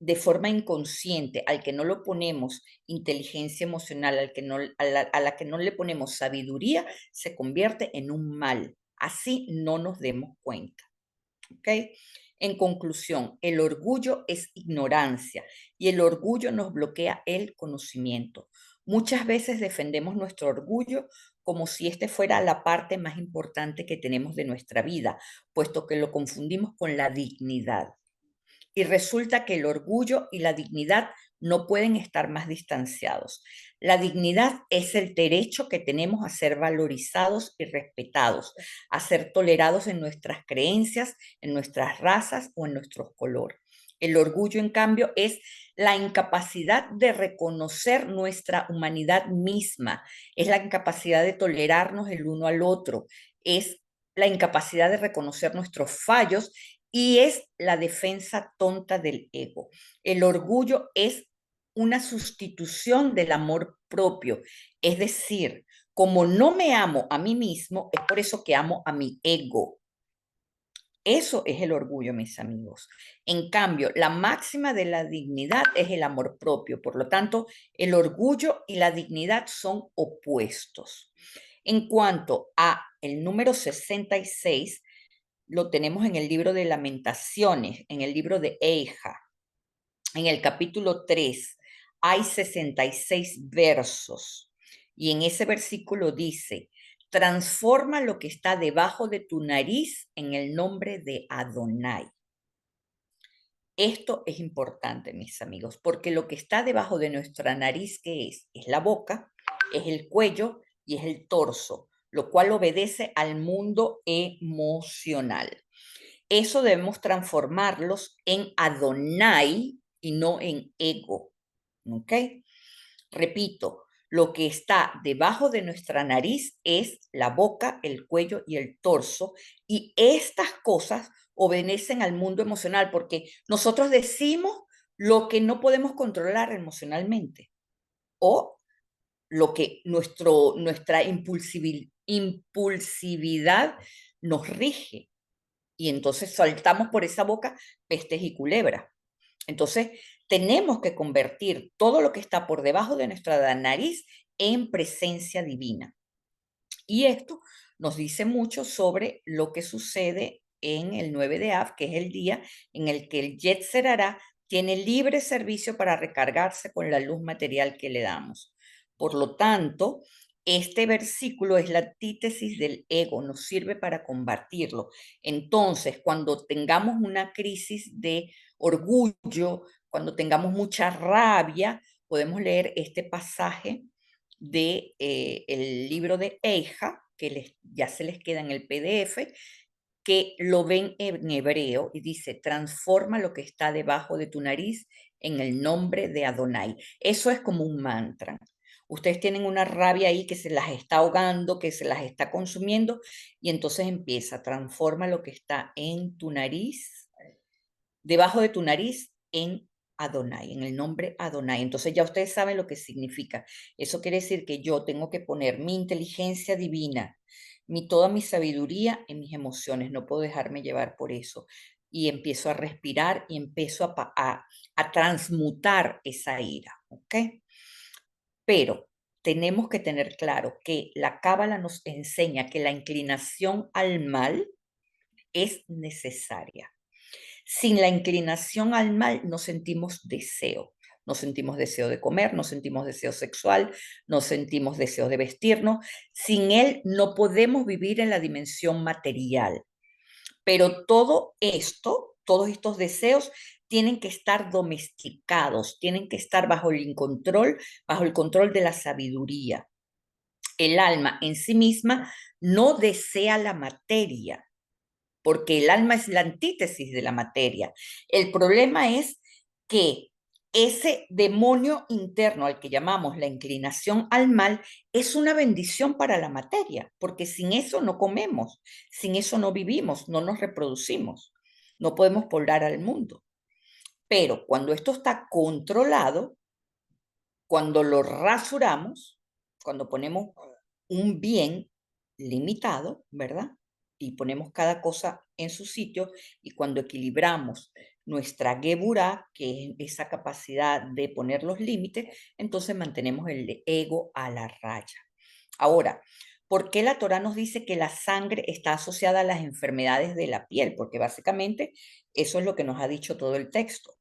de forma inconsciente, al que no lo ponemos inteligencia emocional, a la que no le ponemos sabiduría, se convierte en un mal. Así no nos demos cuenta. ¿Ok? En conclusión, el orgullo es ignorancia y el orgullo nos bloquea el conocimiento. Muchas veces defendemos nuestro orgullo como si este fuera la parte más importante que tenemos de nuestra vida, puesto que lo confundimos con la dignidad. Y resulta que el orgullo y la dignidad no pueden estar más distanciados. La dignidad es el derecho que tenemos a ser valorizados y respetados, a ser tolerados en nuestras creencias, en nuestras razas o en nuestro color. El orgullo, en cambio, es la incapacidad de reconocer nuestra humanidad misma, es la incapacidad de tolerarnos el uno al otro, es la incapacidad de reconocer nuestros fallos y es la defensa tonta del ego. El orgullo es una sustitución del amor propio. Es decir, como no me amo a mí mismo, es por eso que amo a mi ego. Eso es el orgullo, mis amigos. En cambio, la máxima de la dignidad es el amor propio. Por lo tanto, el orgullo y la dignidad son opuestos. En cuanto a el número 66, lo tenemos en el libro de Lamentaciones, en el libro de Eija, en el capítulo 3. Hay 66 versos y en ese versículo dice: transforma lo que está debajo de tu nariz en el nombre de Adonai. Esto es importante, mis amigos, porque lo que está debajo de nuestra nariz, ¿qué es? Es la boca, es el cuello y es el torso, lo cual obedece al mundo emocional. Eso debemos transformarlos en Adonai y no en ego. ¿Ok? Repito, lo que está debajo de nuestra nariz es la boca, el cuello y el torso, y estas cosas obedecen al mundo emocional porque nosotros decimos lo que no podemos controlar emocionalmente o lo que nuestra impulsividad nos rige. Y entonces saltamos por esa boca pestes y culebras. Entonces, tenemos que convertir todo lo que está por debajo de nuestra nariz en presencia divina. Y esto nos dice mucho sobre lo que sucede en el 9 de Av, que es el día en el que el Yetzer Hará tiene libre servicio para recargarse con la luz material que le damos. Por lo tanto, este versículo es la antítesis del ego, nos sirve para combatirlo. Entonces, cuando tengamos una crisis de orgullo, cuando tengamos mucha rabia, podemos leer este pasaje de el libro de Eija, que ya se les queda en el PDF, que lo ven en hebreo y dice, transforma lo que está debajo de tu nariz en el nombre de Adonai. Eso es como un mantra. Ustedes tienen una rabia ahí que se las está ahogando, que se las está consumiendo, y entonces empieza, transforma lo que está en tu nariz, debajo de tu nariz, en Adonai, en el nombre Adonai. Entonces ya ustedes saben lo que significa. Eso quiere decir que yo tengo que poner mi inteligencia divina, toda mi sabiduría en mis emociones. No puedo dejarme llevar por eso. Y empiezo a respirar y empiezo a transmutar esa ira, ¿ok? Pero tenemos que tener claro que la Cábala nos enseña que la inclinación al mal es necesaria. Sin la inclinación al mal no sentimos deseo. No sentimos deseo de comer, no sentimos deseo sexual, no sentimos deseo de vestirnos. Sin él no podemos vivir en la dimensión material. Pero todo esto, todos estos deseos tienen que estar domesticados, tienen que estar bajo el control de la sabiduría. El alma en sí misma no desea la materia, porque el alma es la antítesis de la materia. El problema es que ese demonio interno al que llamamos la inclinación al mal es una bendición para la materia, porque sin eso no comemos, sin eso no vivimos, no nos reproducimos, no podemos poblar al mundo. Pero cuando esto está controlado, cuando lo rasuramos, cuando ponemos un bien limitado, ¿verdad? Y ponemos cada cosa en su sitio, y cuando equilibramos nuestra geburá, que es esa capacidad de poner los límites, entonces mantenemos el ego a la raya. Ahora, ¿por qué la Torá nos dice que la sangre está asociada a las enfermedades de la piel? Porque básicamente eso es lo que nos ha dicho todo el texto.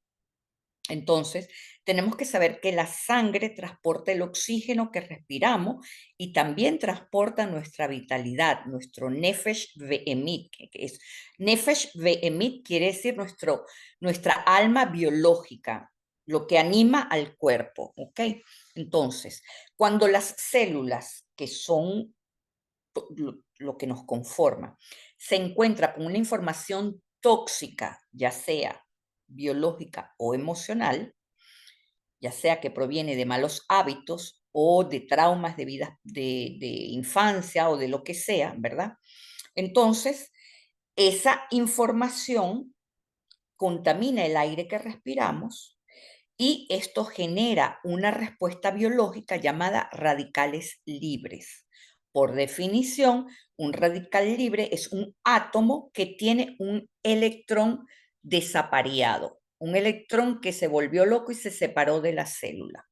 Entonces, tenemos que saber que la sangre transporta el oxígeno que respiramos y también transporta nuestra vitalidad, nuestro nefesh ve'emit, que es nefesh ve'emit quiere decir nuestra alma biológica, lo que anima al cuerpo, ¿ok? Entonces, cuando las células, que son lo que nos conforma, se encuentra con una información tóxica, ya sea biológica o emocional, ya sea que proviene de malos hábitos o de traumas de vida de infancia o de lo que sea, ¿verdad? Entonces, esa información contamina el aire que respiramos y esto genera una respuesta biológica llamada radicales libres. Por definición, un radical libre es un átomo que tiene un electrón desapareado, un electrón que se volvió loco y se separó de la célula.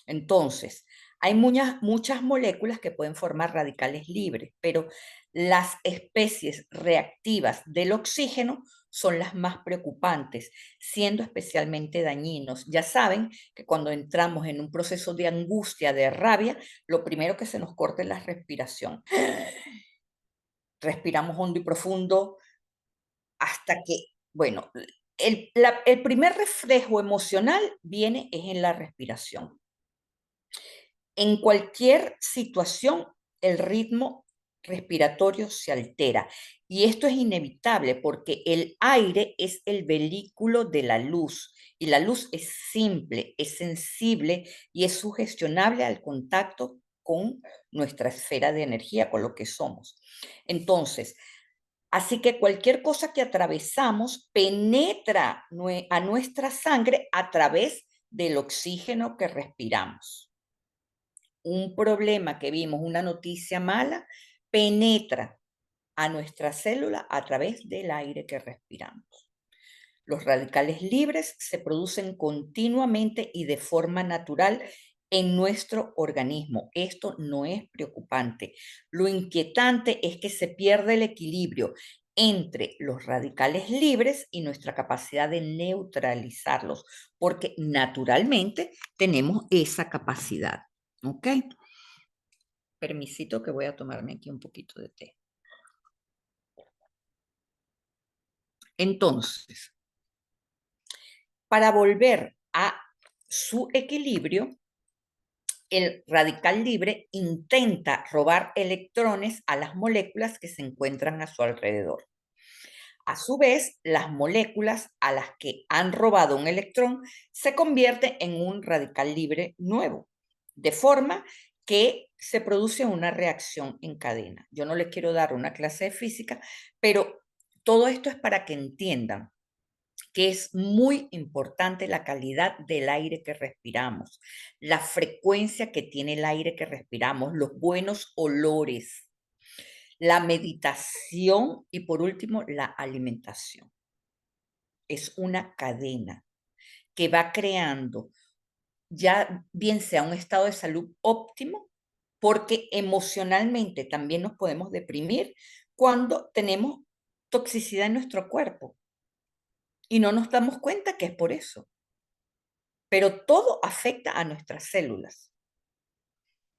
Entonces, hay muchas moléculas que pueden formar radicales libres, pero las especies reactivas del oxígeno son las más preocupantes, siendo especialmente dañinos. Ya saben que cuando entramos en un proceso de angustia, de rabia, lo primero que se nos corta es la respiración. Respiramos hondo y profundo hasta que, bueno, el primer reflejo emocional viene es en la respiración. En cualquier situación, el ritmo respiratorio se altera. Y esto es inevitable porque el aire es el vehículo de la luz. Y la luz es simple, es sensible y es sugestionable al contacto con nuestra esfera de energía, con lo que somos. Entonces, así que cualquier cosa que atravesamos penetra a nuestra sangre a través del oxígeno que respiramos. un problema que vimos, una noticia mala, penetra a nuestra célula a través del aire que respiramos. Los radicales libres se producen continuamente y de forma natural en nuestro organismo. Esto no es preocupante. Lo inquietante es que se pierde el equilibrio entre los radicales libres y nuestra capacidad de neutralizarlos, porque naturalmente tenemos esa capacidad. ¿Ok? Permisito que voy a tomarme aquí un poquito de té. Entonces, para volver a su equilibrio, el radical libre intenta robar electrones a las moléculas que se encuentran a su alrededor. A su vez, las moléculas a las que han robado un electrón se convierten en un radical libre nuevo, de forma que se produce una reacción en cadena. Yo no les quiero dar una clase de física, pero todo esto es para que entiendan que es muy importante la calidad del aire que respiramos, la frecuencia que tiene el aire que respiramos, los buenos olores, la meditación y por último la alimentación. Es una cadena que va creando ya bien sea un estado de salud óptimo, porque emocionalmente también nos podemos deprimir cuando tenemos toxicidad en nuestro cuerpo y no nos damos cuenta que es por eso. Pero todo afecta a nuestras células.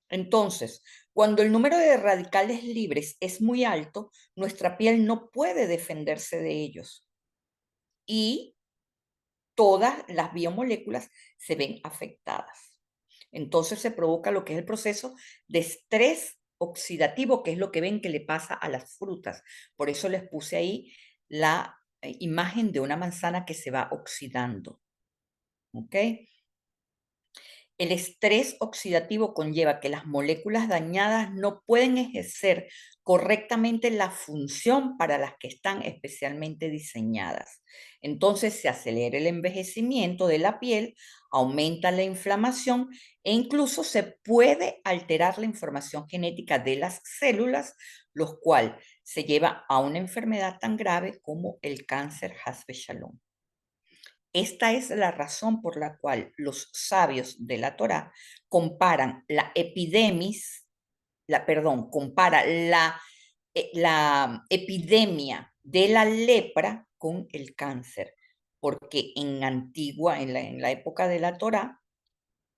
Entonces, cuando el número de radicales libres es muy alto, nuestra piel no puede defenderse de ellos y todas las biomoléculas se ven afectadas. Entonces se provoca lo que es el proceso de estrés oxidativo, que es lo que ven que le pasa a las frutas. Por eso les puse ahí la imagen de una manzana que se va oxidando. ¿Ok? El estrés oxidativo conlleva que las moléculas dañadas no pueden ejercer correctamente la función para las que están especialmente diseñadas. Entonces se acelera el envejecimiento de la piel, aumenta la inflamación e incluso se puede alterar la información genética de las células, lo cual se lleva a una enfermedad tan grave como el cáncer Hasbe Shalom. Esta es la razón por la cual los sabios de la Torá comparan la epidemis, compara la epidemia de la lepra con el cáncer, porque en la época de la Torá,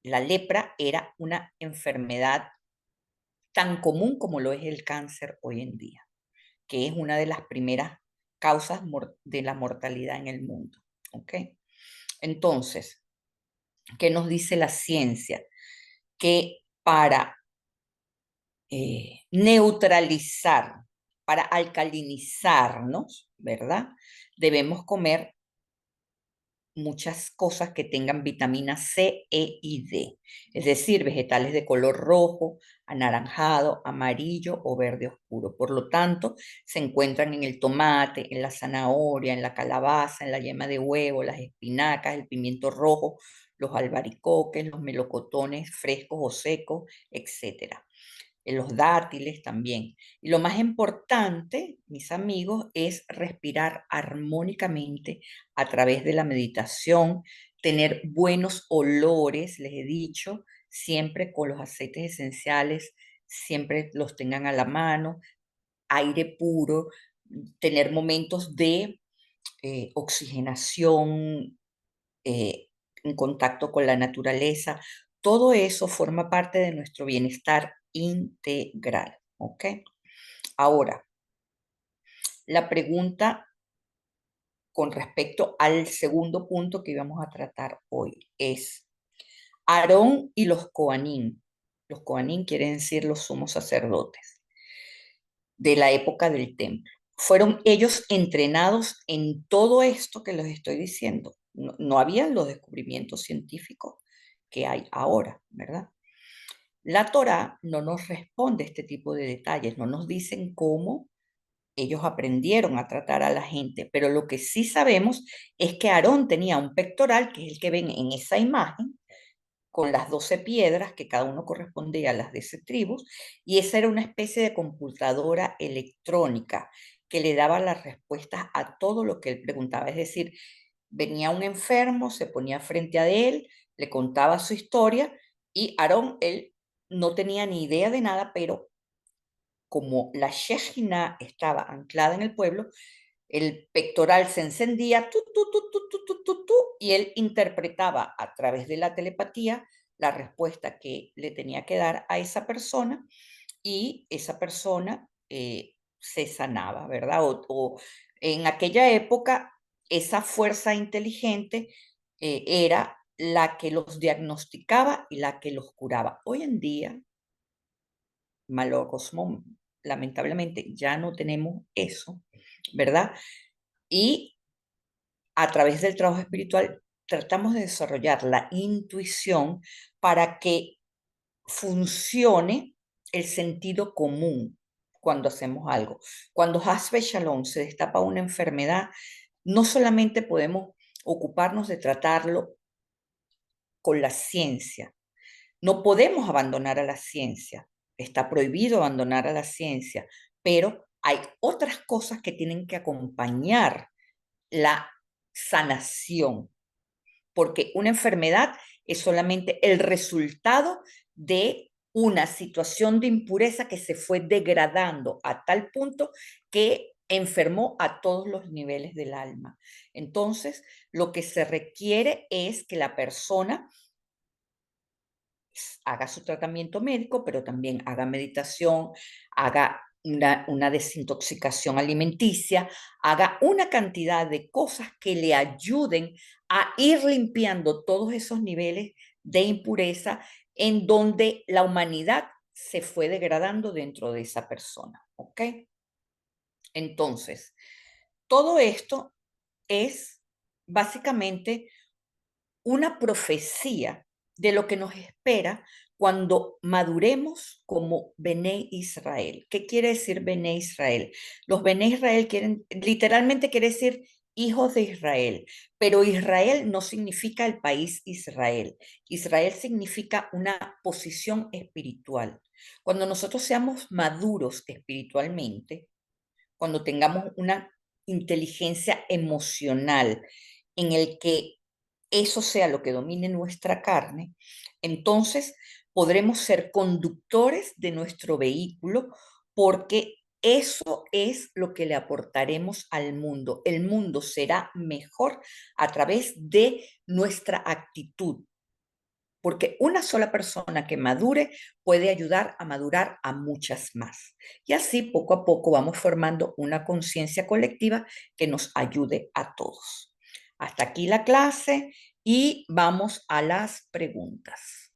la lepra era una enfermedad tan común como lo es el cáncer hoy en día, que es una de las primeras causas de la mortalidad en el mundo. ¿Ok? Entonces, ¿qué nos dice la ciencia? Que para neutralizar, para alcalinizarnos, ¿verdad? Debemos comer muchas cosas que tengan vitamina C, E y D, es decir, vegetales de color rojo, anaranjado, amarillo o verde oscuro. Por lo tanto, se encuentran en el tomate, en la zanahoria, en la calabaza, en la yema de huevo, las espinacas, el pimiento rojo, los albaricoques, los melocotones frescos o secos, etcétera, en los dátiles también. Y lo más importante, mis amigos, es respirar armónicamente a través de la meditación, tener buenos olores, les he dicho, siempre con los aceites esenciales, siempre los tengan a la mano, aire puro, tener momentos de oxigenación, en contacto con la naturaleza. Todo eso forma parte de nuestro bienestar integral, ¿ok? Ahora, la pregunta con respecto al segundo punto que íbamos a tratar hoy es, Aarón y los Coanín quieren decir los sumos sacerdotes de la época del templo, ¿fueron ellos entrenados en todo esto que les estoy diciendo? No, no habían los descubrimientos científicos que hay ahora, ¿verdad? La Torá no nos responde este tipo de detalles, no nos dicen cómo ellos aprendieron a tratar a la gente, pero lo que sí sabemos es que Aarón tenía un pectoral, que es el que ven en esa imagen, con las 12 piedras, que cada uno correspondía a las 12 tribus, y esa era una especie de computadora electrónica que le daba las respuestas a todo lo que él preguntaba. Es decir, venía un enfermo, se ponía frente a él, le contaba su historia y Aarón, él no tenía ni idea de nada, pero como la Shejina estaba anclada en el pueblo, el pectoral se encendía tu, tu, tu, tu, tu, tu, tu, tu, y él interpretaba a través de la telepatía la respuesta que le tenía que dar a esa persona y esa persona se sanaba, ¿verdad? O en aquella época, esa fuerza inteligente era la que los diagnosticaba y la que los curaba. Hoy en día, Malocosmo, lamentablemente ya no tenemos eso, ¿verdad? Y a través del trabajo espiritual tratamos de desarrollar la intuición para que funcione el sentido común cuando hacemos algo. Cuando Hasbe Shalom se destapa una enfermedad, no solamente podemos ocuparnos de tratarlo con la ciencia, no podemos abandonar a la ciencia, está prohibido abandonar a la ciencia, pero hay otras cosas que tienen que acompañar la sanación, porque una enfermedad es solamente el resultado de una situación de impureza que se fue degradando a tal punto que enfermó a todos los niveles del alma. Entonces, lo que se requiere es que la persona haga su tratamiento médico, pero también haga meditación, haga una desintoxicación alimenticia, haga una cantidad de cosas que le ayuden a ir limpiando todos esos niveles de impureza en donde la humanidad se fue degradando dentro de esa persona, ¿ok? Entonces, todo esto es básicamente una profecía de lo que nos espera cuando maduremos como Bené Israel. ¿Qué quiere decir Bené Israel? Los Bené Israel literalmente quiere decir hijos de Israel, pero Israel no significa el país Israel. Israel significa una posición espiritual. Cuando nosotros seamos maduros espiritualmente, cuando tengamos una inteligencia emocional en el que eso sea lo que domine nuestra carne, entonces podremos ser conductores de nuestro vehículo porque eso es lo que le aportaremos al mundo. El mundo será mejor a través de nuestra actitud, porque una sola persona que madure puede ayudar a madurar a muchas más. Y así poco a poco vamos formando una conciencia colectiva que nos ayude a todos. Hasta aquí la clase y vamos a las preguntas.